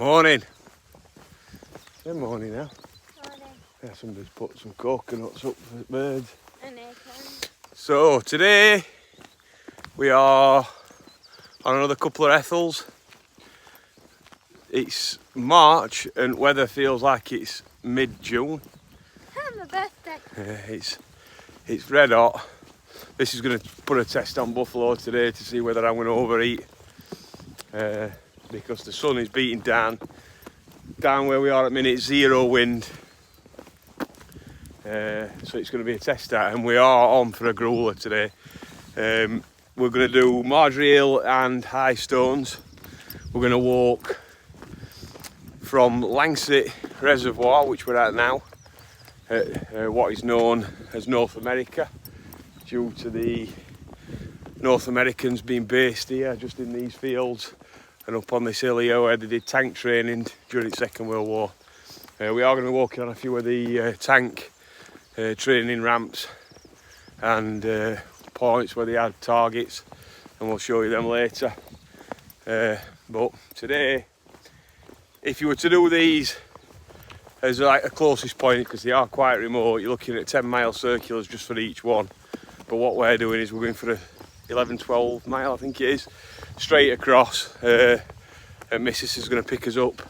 Morning. Good morning now. Morning. Yeah, somebody's put some coconuts up for the birds. And acorns. So today we are on another couple of Ethels. It's March and weather feels like it's mid-June. My birthday. It's red hot. This is going to put a test on buffalo today to see whether I'm going to overeat. Because the sun is beating down where we are at minute 0 wind. So it's going to be a test out, and we are on for a grueler today. We're going to do Margery Hill and High Stones. We're going to walk from Langsett Reservoir, which we're at now, what is known as North America, due to the North Americans being based here just in these fields and up on this hill here where they did tank training during the Second World War. We are going to be walking on a few of the tank training ramps and points where they had targets, and we'll show you them later. But today, if you were to do these as like a closest point, because they are quite remote, you're looking at 10-mile circulars just for each one. But what we're doing is we're going for a 11-12 mile, I think it is, straight across, and Mrs is going to pick us up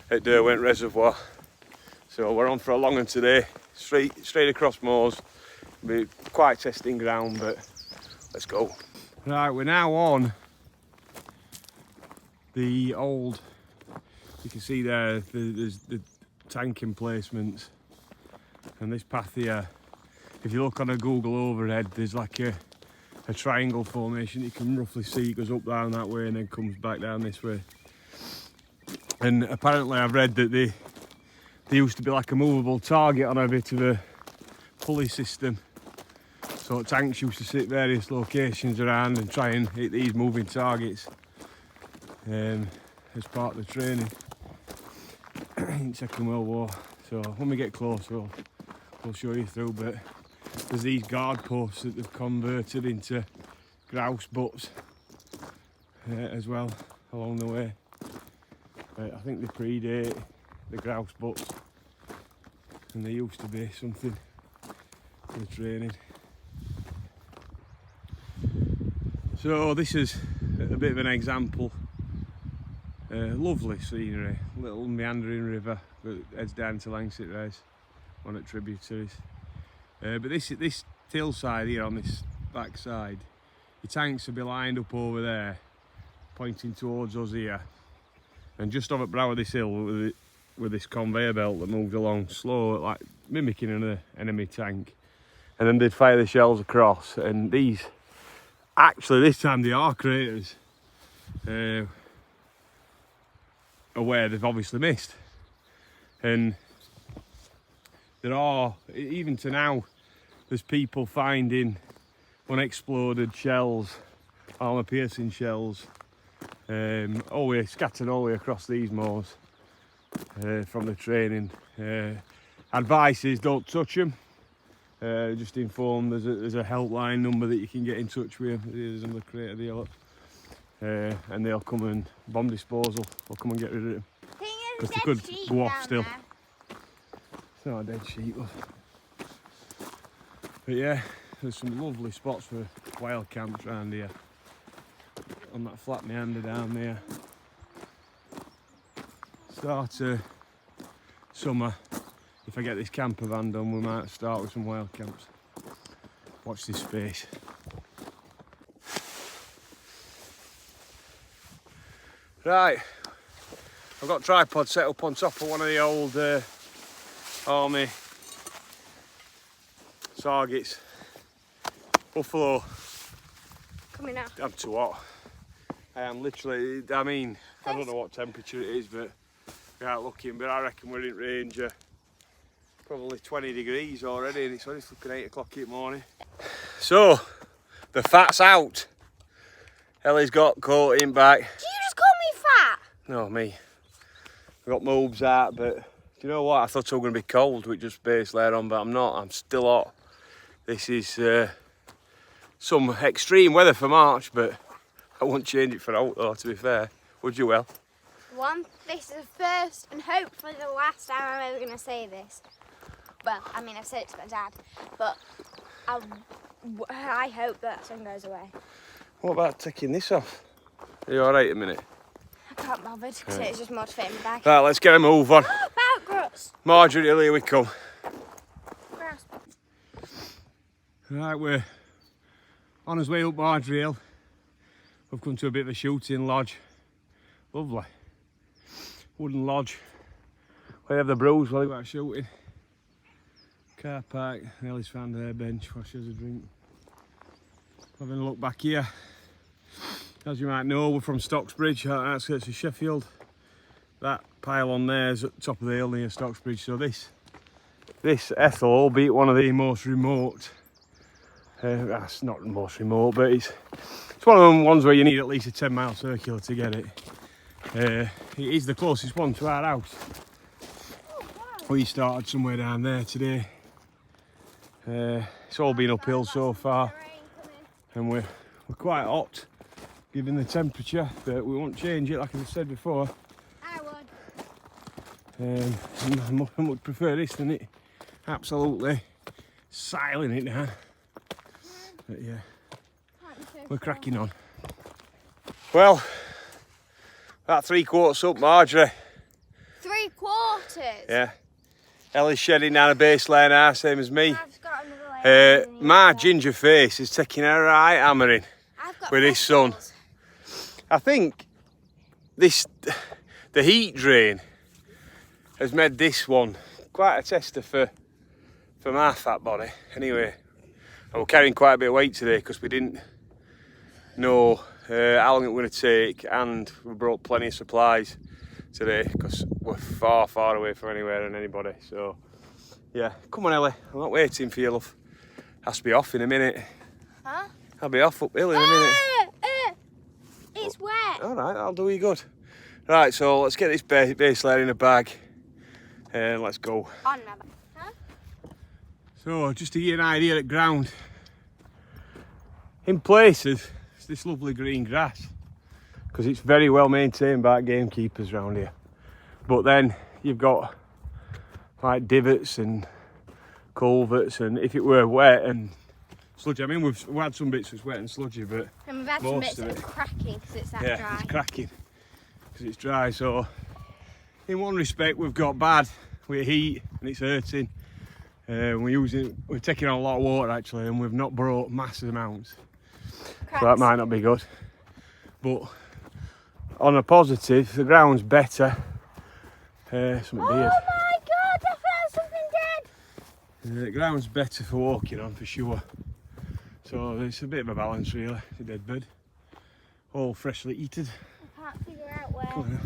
at Derwent Reservoir. So we're on for a long one today, straight across moors. It'll be quite testing ground, but let's go. Right, we're now on the old, you can see there, there's the tank emplacements, and this path here, if you look on a Google overhead, there's like a triangle formation. You can roughly see it goes up down that way and then comes back down this way. And apparently I've read that there used to be like a movable target on a bit of a pulley system. So tanks used to sit various locations around and try and hit these moving targets as part of the training in Second World War. So when we get close, we'll show you through. But there's these guard posts that they've converted into grouse butts as well along the way. I think they predate the grouse butts, and they used to be something for the training. So this is a bit of an example. Lovely scenery, little meandering river that heads down to Langsett Res, one at tributaries. But this hillside here on this back side, the tanks will be lined up over there, pointing towards us here. And just on the brow of this hill, with this conveyor belt that moved along slow, like mimicking an enemy tank. And then they'd fire the shells across. And these, actually this time they are craters, where they've obviously missed. And there are, even to now, there's people finding unexploded shells, armour-piercing shells, scattered all the way across these moors from the training. Advice is don't touch them. Just inform there's a helpline number that you can get in touch with. There's another crater there, look. And they'll come and bomb disposal. They'll come and get rid of them because they could go off still. There. It's not a dead sheep, love. But yeah, there's some lovely spots for wild camps around here. On that flat meander down there. Start summer. If I get this camper van done, we might start with some wild camps. Watch this space. Right, I've got a tripod set up on top of one of the old army targets. Buffalo. Coming out. I'm too hot. I am literally, I mean, I don't know what temperature it is, but we aren't looking, but I reckon we're in range of probably 20 degrees already, and it's only fucking 8 o'clock in the morning. So, the fat's out. Ellie's got coating back. Do you just call me fat? No, me. We got moves out, but do you know what? I thought it was going to be cold with just base layer on, but I'm not. I'm still hot. This is some extreme weather for March, but I wouldn't change it for out though, to be fair. Would you, Well? This is the first and hopefully the last time I'm ever going to say this. Well, I mean, I've said it to my dad, but I hope that sun goes away. What about taking this off? Are you alright a minute? I can't bother because it's just motivating my bag. Right, let's get a move on. About grass. Margery, here we come. Grass. Right, we're on our way up Margery Hill. We've come to a bit of a shooting lodge. Lovely. Wooden lodge. We have the brews while we're shooting. Car park. Ellie's found her bench while she has a drink. Having a look back here. As you might know, we're from Stocksbridge, outskirts of Sheffield. That pile on there is at the top of the hill near Stocksbridge. So this Ethel, albeit one of the most remote, that's not the most remote, but it's one of them ones where you need at least a 10-mile circular to get it. It is the closest one to our house. We started somewhere down there today. It's all been uphill so far, and we're quite hot given the temperature, but we won't change it like I said before. I would. I would prefer this than it absolutely siling it down. But yeah, we're cracking on. Well, about 3/4 up, Margery. 3/4? Yeah. Ellie's shedding down a base layer now, same as me. I've got another layer. My ginger face is taking a right hammering with this sun. I think the heat drain has made this one quite a tester for my fat body. Anyway, and we're carrying quite a bit of weight today because we didn't know how long it was going to take, and we brought plenty of supplies today because we're far away from anywhere and anybody. So yeah, come on Ellie, I'm not waiting for you, love. Has to be off in a minute. Huh? I'll be off uphill in a minute. It's wet. Alright, I'll do you good. Right, so let's get this base layer in a bag and let's go. On my bag. Huh? So just to give you an idea at ground, in places it's this lovely green grass because it's very well maintained by gamekeepers around here, but then you've got like divots and culverts, and if it were wet and sludgy, I mean we've had some bits that's wet and sludgy, but and we've had some bits that are cracking because it's that dry. Yeah, it's cracking because it's dry. So in one respect we've got bad with heat and it's hurting. We're taking on a lot of water actually, and we've not brought massive amounts. Cracks. So that might not be good. But on a positive, the ground's better. Something Oh weird. my god, I found something dead! The ground's better for walking on for sure. So it's a bit of a balance really, it's a dead bird. All freshly heated. I can't figure out where. Come on now.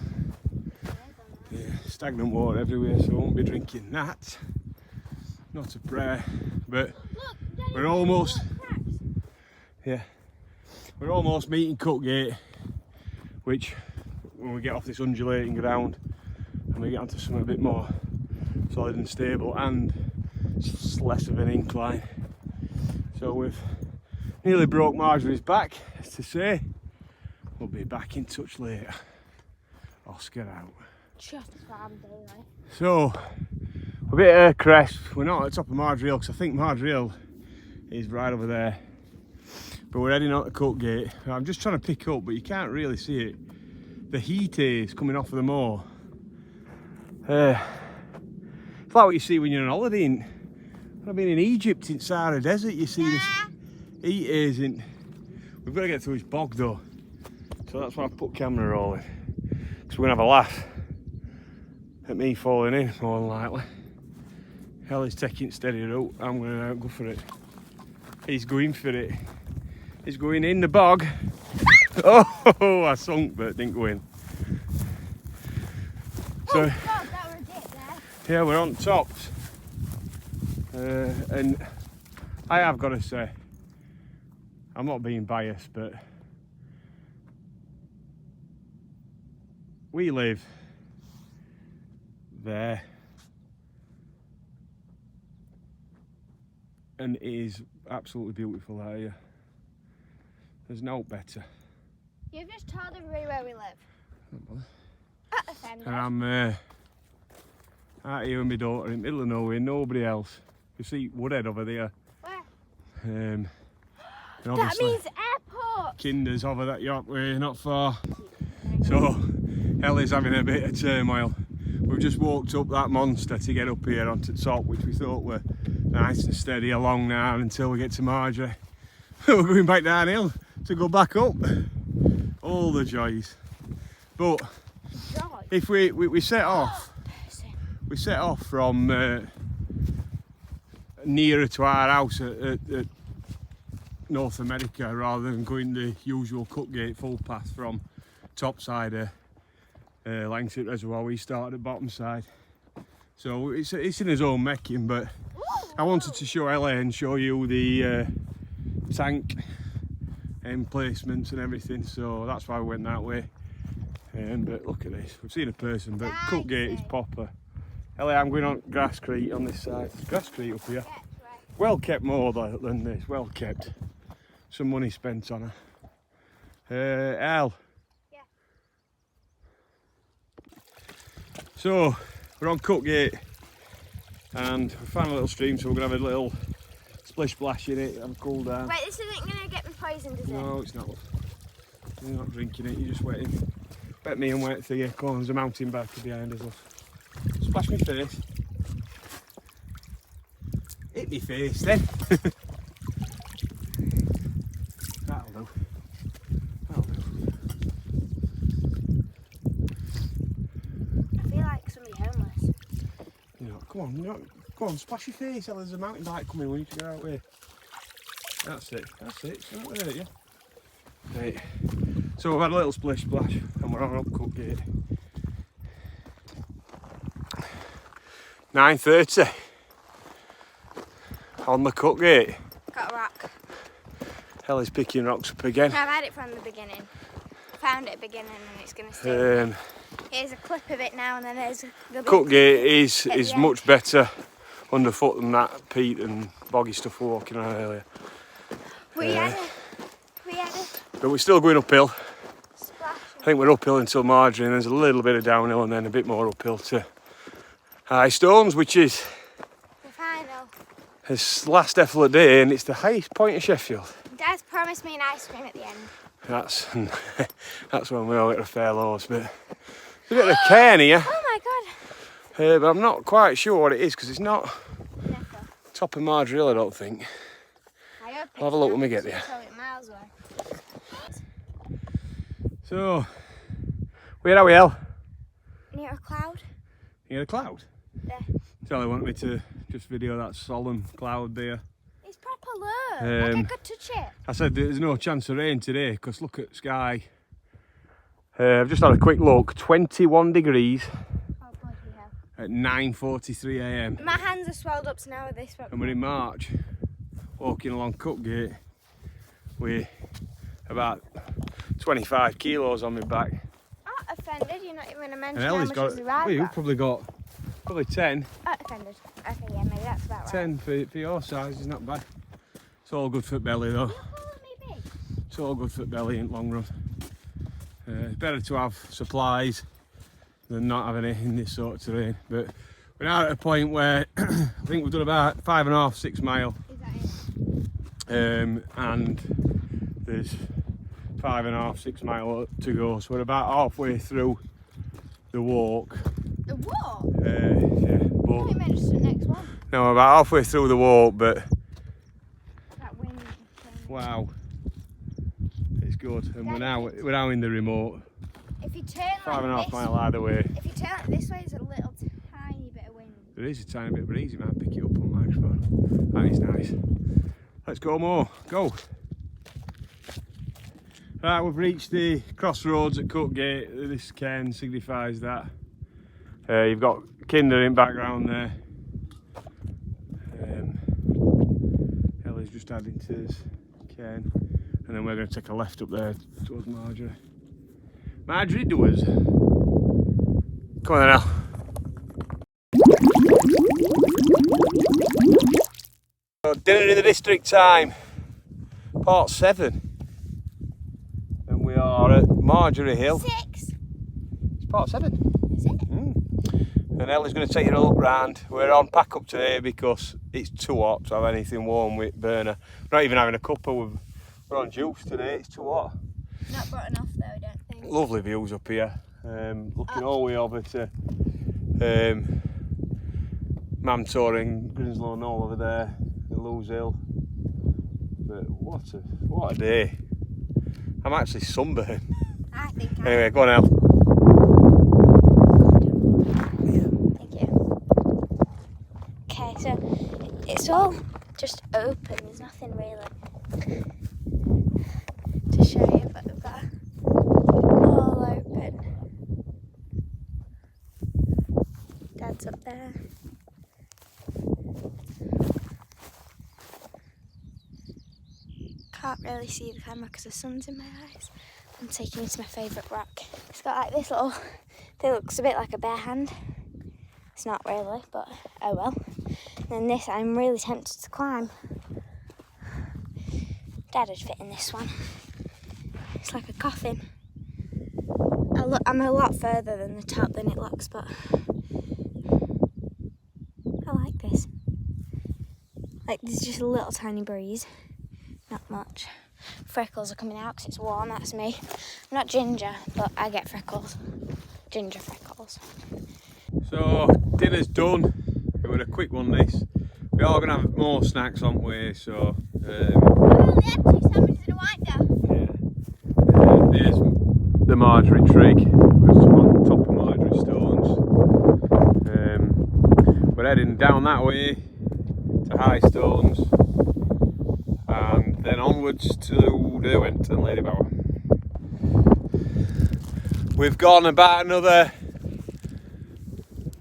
Yeah, stagnant water everywhere, so I won't be drinking that. Not a prayer, but Look, we're almost, cracks. yeah, we're almost meeting Cutgate, which when we get off this undulating ground and we get onto something a bit more solid and stable and less of an incline. So we've nearly broke Margery's back, as to say. We'll be back in touch later. Oscar out. Just farm daylight. So, we're a bit at crest. We're not at the top of Margery Hill because I think Margery Hill is right over there. But we're heading out to Cutgate. I'm just trying to pick up, but you can't really see it. The heat is coming off of the moor. It's like what you see when you're on holiday. I've been in Egypt in Sahara Desert. You see this heat is in. We've got to get through this bog though, so that's why I put camera rolling. Because we're gonna have a laugh at me falling in more than likely. Ellie's taking steady route. I'm gonna go for it. He's going for it. He's going in the bog. Oh, I sunk, but didn't go in. So, Oh god, that was it there. yeah, we're on tops. And I have got to say, I'm not being biased, but we live there and it is absolutely beautiful out here. There's no better. You've just told everybody where we live. Offended. And I'm out here with my daughter in the middle of nowhere, nobody else. You see Woodhead over there. Where? And That obviously means airport. Kinder's over that York way, not far. So Ellie's having a bit of turmoil. We've just walked up that monster to get up here onto the top, which we thought were nice and steady along now until we get to Margery. We're going back downhill to go back up. All the joys. But if we set off, from nearer to our house at North America rather than going the usual Cutgate full path from top side of Langsett Reservoir. We started at bottom side, so it's in his own making, but I wanted to show Ellie and show you the tank emplacements and everything, so that's why we went that way. But look at this, we've seen a person, but Cutgate is proper. Ellie, I'm going on Grasscrete on this side. Grasscrete up here. Well kept more than this, well kept. Some money spent on her. Al. Yeah. So, we're on Cutgate and we found a little stream, so we're going to have a little splish splash in it and cool down. Wait, this isn't going to get me poisoned, is it? No, it's not. You're not drinking it, you're just wetting. Bet me and wet through. Come on, there's a mountain biker behind us. Look. Splash me face. Hit me face then. That'll do. That'll do. I feel like somebody homeless. You know, come on, splash your face. There's a mountain bike coming, we need to get out here. That's it, it's not gonna hurt you. Right. So we've had a little splish splash and we're on up Cutgate. 9:30 on the Cutgate. Got a rock. Ellie's picking rocks up again. No, I've had it from the beginning. Found it at the beginning and it's going to stay. Here's a clip of it now and then there's the Cutgate is much better underfoot than that peat and boggy stuff we were walking on earlier. We had a But we're still going uphill. splash. I think we're uphill until Margery and there's a little bit of downhill and then a bit more uphill to High Stones, which is The final. his last Ethel day and it's the highest point of Sheffield. Dad's promised me an ice cream at the end. That's when we all get a fairholmes, but there's a bit of a cairn here. Oh my god. But I'm not quite sure what it is because it's not Never. top of Margery Hill, I don't think. I'll have a look when we get there. Miles away. So, where are we, El? Near a cloud. Near a cloud? There. Charlie wanted me to just video that solemn cloud there. It's proper low. Like I could touch it. I said there's no chance of rain today because look at the sky. I've just had a quick look, 21 degrees Oh bloody hell. at 9:43 AM. My hands are swelled up so now with this one. And we're in March, walking along Cutgate with about 25 kilos on my back. Oh, offended. You're not even going to mention And how Ellie's much got, is the ride well, you've back. probably got 10. Oh, offended. Okay, yeah, maybe that's about right. 10 for your size is not bad. It's all good for belly though. You're calling me big. It's all good for belly in the long run. It's better to have supplies than not having it in this sort of terrain. But we're now at a point where I think we've done about 5.5, 6 mile. Is that it? And there's 5.5, 6 mile to go. So we're about halfway through the walk. The walk? Yeah, I but think maybe just the next one. no, we're about halfway through the walk, but That wind. wow, it's good. And we're now in the remote. If you turn 5.5 like this, mile either way. if you turn like this way, there's a little tiny bit of wind. There is a tiny bit of breeze, you might pick it up on the microphone. That is nice. Let's go more, go. Right, we've reached the crossroads at Cutgate. This cairn signifies that. You've got Kinder in background there. Ellie's just adding to his cairn. And then we're going to take a left up there towards Margery. Margery doers. Come on then, El. So, dinner in the district time. pt.7. And we are at Margery Hill. 6. It's pt.7. Is it? And Ellie's going to take you a look round. We're on pack up today because it's too hot to have anything warm with burner. We're not even having a cuppa. We're on juice today. It's too hot. Not brought enough though, I don't think. Lovely views up here. Looking all the way over to Mamtor and Grinslow and all over there, the Lewes Hill. But what a day! I'm actually sunburned. I think. Anyway, go on, Elle. Thank you. Okay, so it's all just open. There's nothing really to show you, but we've got all open. Dad's up there. Can't really see the camera because the sun's in my eyes. I'm taking you to my favourite rock. It's got like this little thing, looks a bit like a bare hand. It's not really, but oh well. And then this I'm really tempted to climb. Dad would fit in this one. It's like a coffin. I'm a lot further than the top than it looks, but I like this. Like there's just a little tiny breeze. Not much. Freckles are coming out because it's warm, that's me. I'm not ginger, but I get freckles. Ginger freckles. So, dinner's done. It was a quick one, this. We are going to have more snacks on the way, so... We only had 2 sandwiches and a white dough. Yeah. There's the Margery trig. It's on top of Margery stones. We're heading down that way to High Stones. And then onwards to Derwent and Ladybower. We've gone about another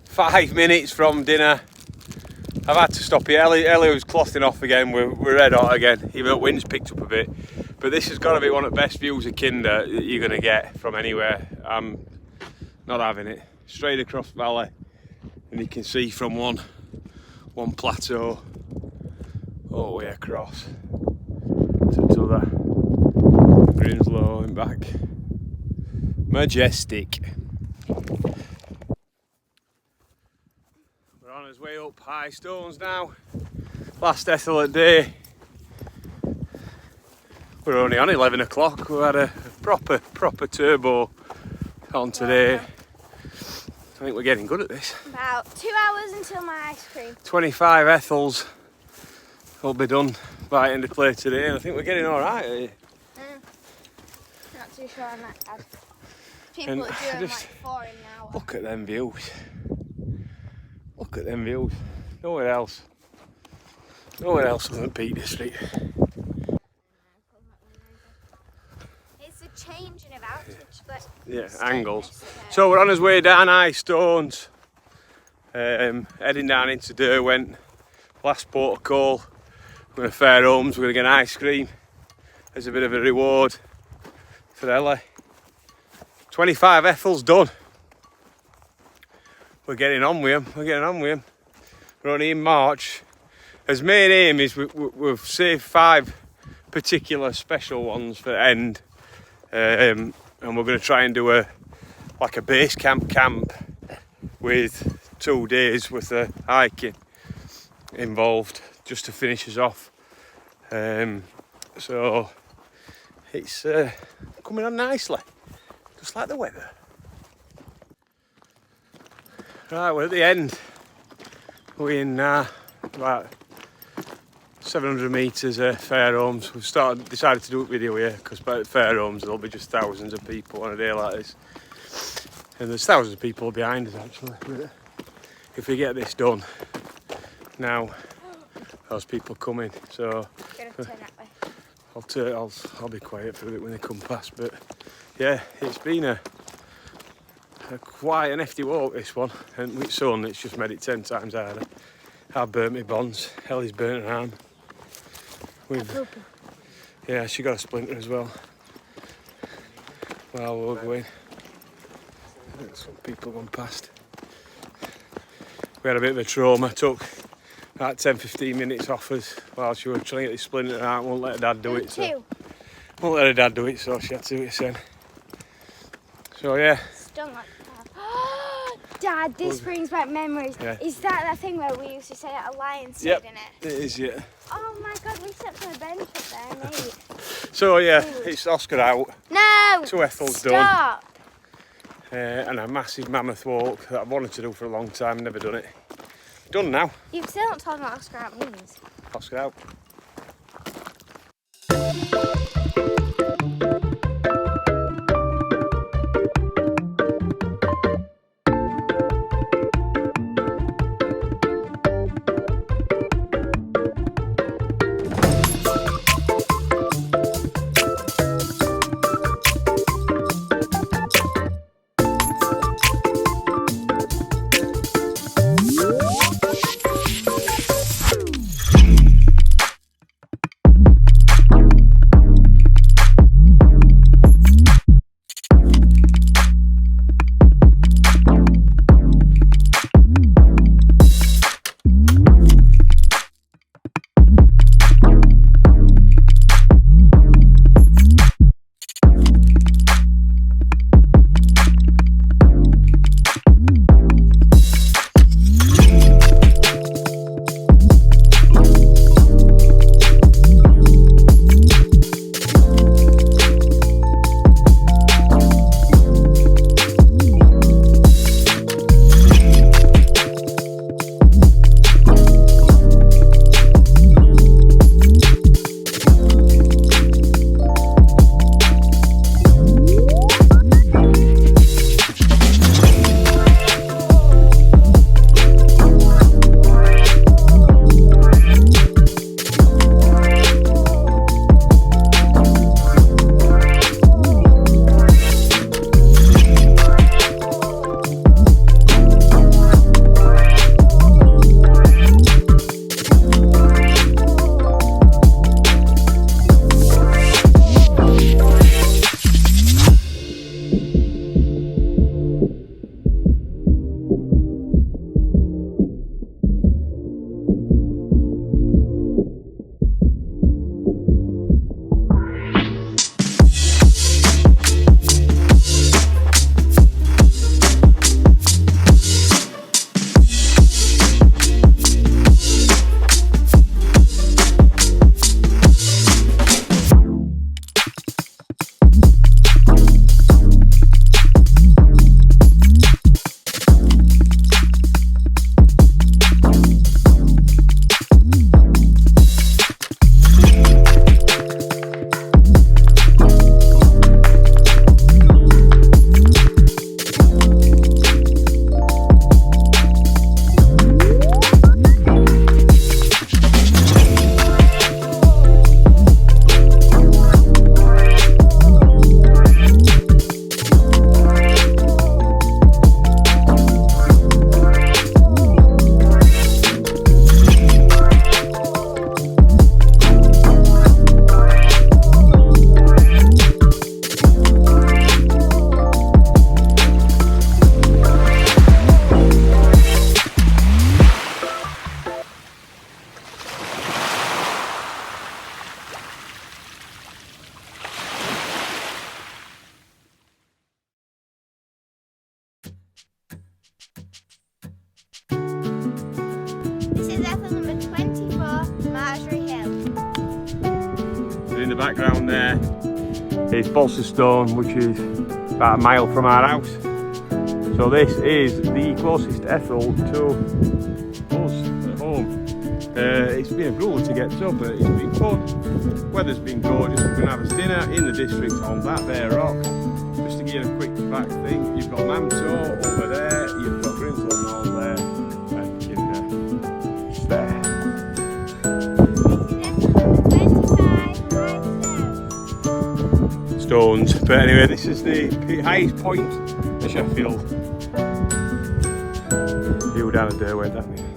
5 minutes from dinner. I've had to stop here. Ellie was clothing off again. We're red hot again, even though the wind's picked up a bit. But this has got to be one of the best views of Kinder that you're going to get from anywhere. I'm not having it. Straight across the valley, and you can see from one plateau all the way across to the Grinslow and back. Majestic. We're on his way up High Stones now. Last Ethel at day. We're only on 11 o'clock. We had a proper turbo on today. I think we're getting good at this. About 2 hours until my ice cream. 25 Ethels will be done by end of play today, and I think we're getting all right here. Not too sure on that, Dad. People are doing like 4 in an hour. Look at them views. Look at them views. Nowhere else than Peak District. It's a change in advantage, but Yeah, angles. So we're on his way down High Stones, heading down into Derwent. Last port of call. We're going to Fairholmes. We're going to get an ice cream as a bit of a reward for Ellie. 25 Ethels done. We're getting on with him. We're only in March. His main aim is we've saved 5 particular special ones for the end, and we're going to try and do a base camp with 2 days worth of hiking involved, just to finish us off. So it's coming on nicely, just like the weather. Right, we're at the end. We're in about 700 metres of Fairholmes. We've decided to do a video here because by Fairholmes there'll be just thousands of people on a day like this. And there's thousands of people behind us actually. But if we get this done now, those people coming. So Gonna turn that way. I'll be quiet for a bit when they come past. But yeah, it's been a quite an hefty walk, this one, and with sun it's just made it 10 times harder. I've burnt my bonds. Ellie's burnt her arm. Yeah, she got a splinter as well. Well, we're going. There's some people gone past. We had a bit of a trauma. Took about 10-15 minutes off us while she was trying to get this splinter out. Won't let her dad do it. So won't let her dad do it, so she had to do it then. So yeah. Don't like that. Dad, this brings back memories. Yeah. Is that thing where we used to stay at a Langsett, Yep, in it? it is, yeah. Oh my God, we slept on a bench up there, mate. So yeah, it's Oscar out. No! So Ethel's Stop! And a massive mammoth walk that I've wanted to do for a long time, never done it. Done now. You've still not told me what Oscar out means. Oscar out. Ethel number 24, Margery Hill. In the background there is Stone, which is about a mile from our house. So this is the closest Ethel to us at home. It's been a grueler to get to, but it's been fun. Weather's been gorgeous. We're going to have a dinner in the district on that there rock. Just to give you a quick back thing, you've got Mamto over there, you've got Grinslow Knoll there, and Kinder just there. Stones. But anyway, this is the highest point of Sheffield. View down at Derwent, that means.